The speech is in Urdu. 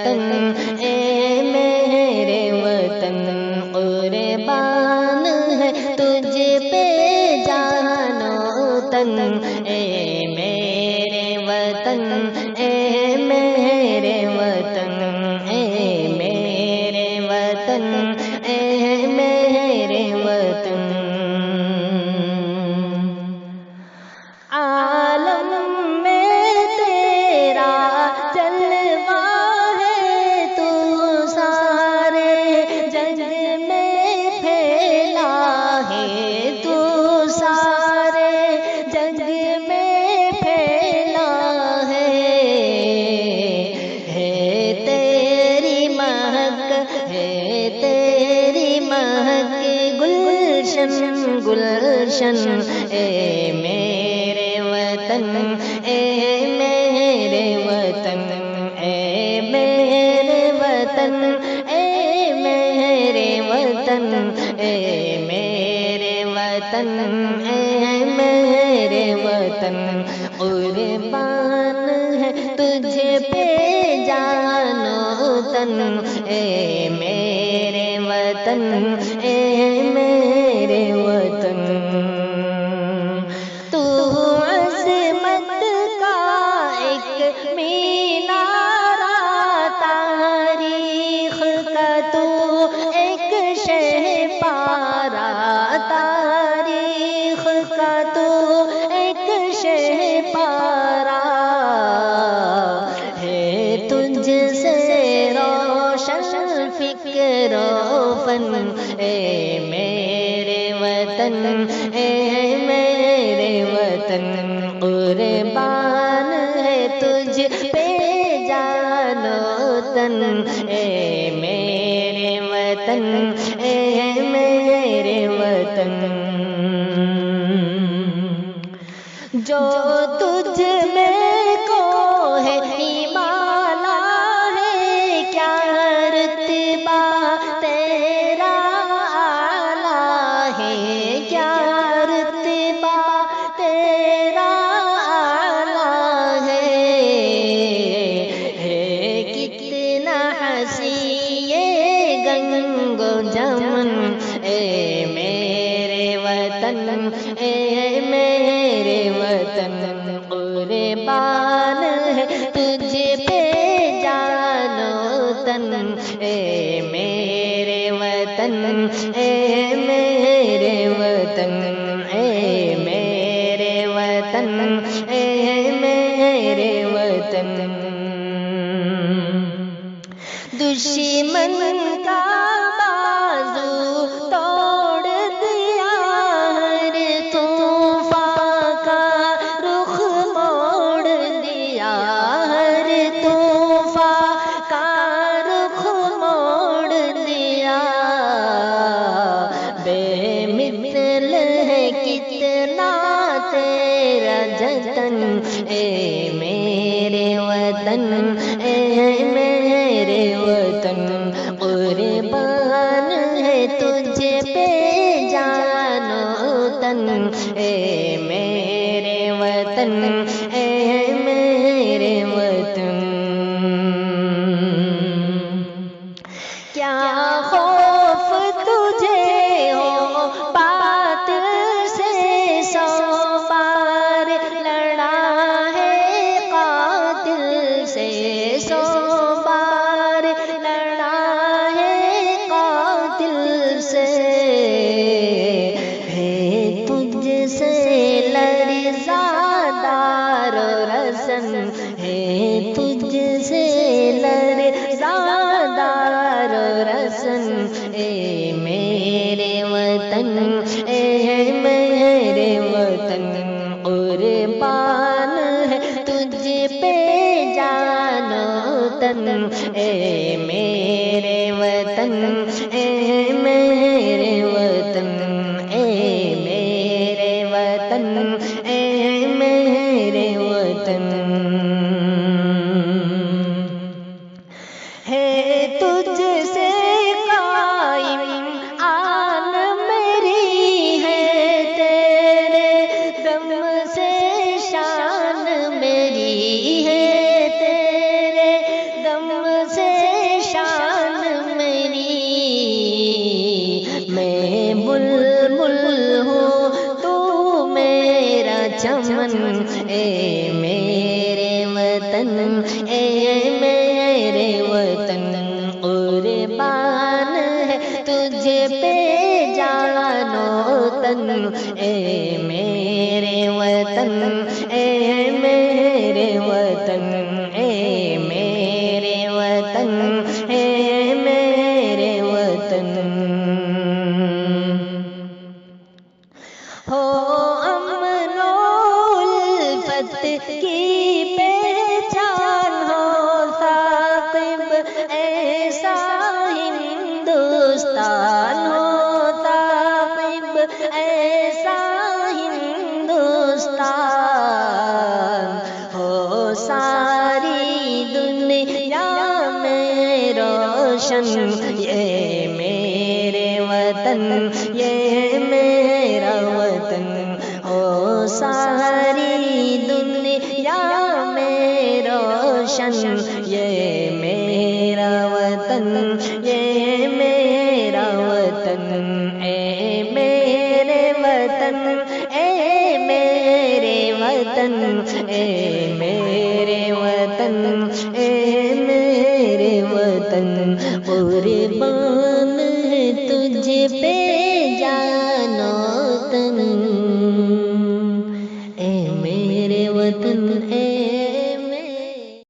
وطن اے میرے وطن قربان ہے تجھ پہ جان و تن اے میرے وطن اے میرے وطن اے میرے وطن اے میرے وطن عالم میں تیرا جلوہ ہے تو سارے جگ میں پھیلا ہے تو سارے جگ میں پھیلا ہے تیری مہک ہے تیری مہک گلشن گلشن اے میرے وطن اے میرے وطن اے میرے وطن اے میرے وطن اے میرے وطن اے میرے وطن قربان ہے تجھ پہ جان و تن اے میرے وطن اے میرے وطن تو عظمت کا ایک مینارہ تاریخ کا تو ایک شہ پارا تاریخ کا تو ایک شہ پارا ہے تجھ سے روشن فکر و فن اے میرے وطن اے میرے وطن قربان ہے تجھ پہ جان و تن اے میرے وطن اے میرے وطن جو تجھ میں کو ہے ہمالا ہے کیا رتبہ تیرا اعلیٰ ہے کیا رتبہ تیرا اعلیٰ ہے کتنا حسین یہ گنگ و جمن اے میرے وطن اے میرے وطن قربان ہے تجھ پہ جان و تن اے میرے وطن اے میرے وطن اے میرے وطن اے میرے وطن دشمن کا بازو توڑ دیا ہر طوفان کا رخ موڑ دیا ہر طوفان کا رخ موڑ دیا بے مثل ہے کتنا تیرا جتن اے میرے وطن اے میرے وطن قربان ہے تجھ پہ جان و تن اے میرے وطن اے میرے وطن کیا خوف تجھے ہو باطل سے سو بار لڑا ہے قاتل سے سو بار لڑا ہے قاتل سے ہے تجھ سے لرزا دار رسن ہے تجھ سے لرزا دار رسن اے میرے وطن اے میرے وطن قربان ہے تجھ پہ جان و تن اے میرے وطن اے میرے وطن اے میرے وطن اے میرے وطن ہے تجھ سے قائم آن میری ہے تیرے دم سے شان میری ہے تیرے دم سے اے میرے وطن، اے میرے وطن، اے میرے وطن، اے میرے وطن۔ ہو امن و الفت کی پہچان ہو ثاقب، ایسا ہندوستان ہو ثاقب، ایسا ہندوستان ہو ساری دنیا میں روشن۔ یہ میرے وطن، یہ میرا وطن ہو ساری دنیا میں روشن۔ یہ میرا وطن، یہ میرا وطن، اے میرے وطن، اے میرے وطن، اے میرے وطن، اے میرے وطن۔ قربان ہے تجھ پہ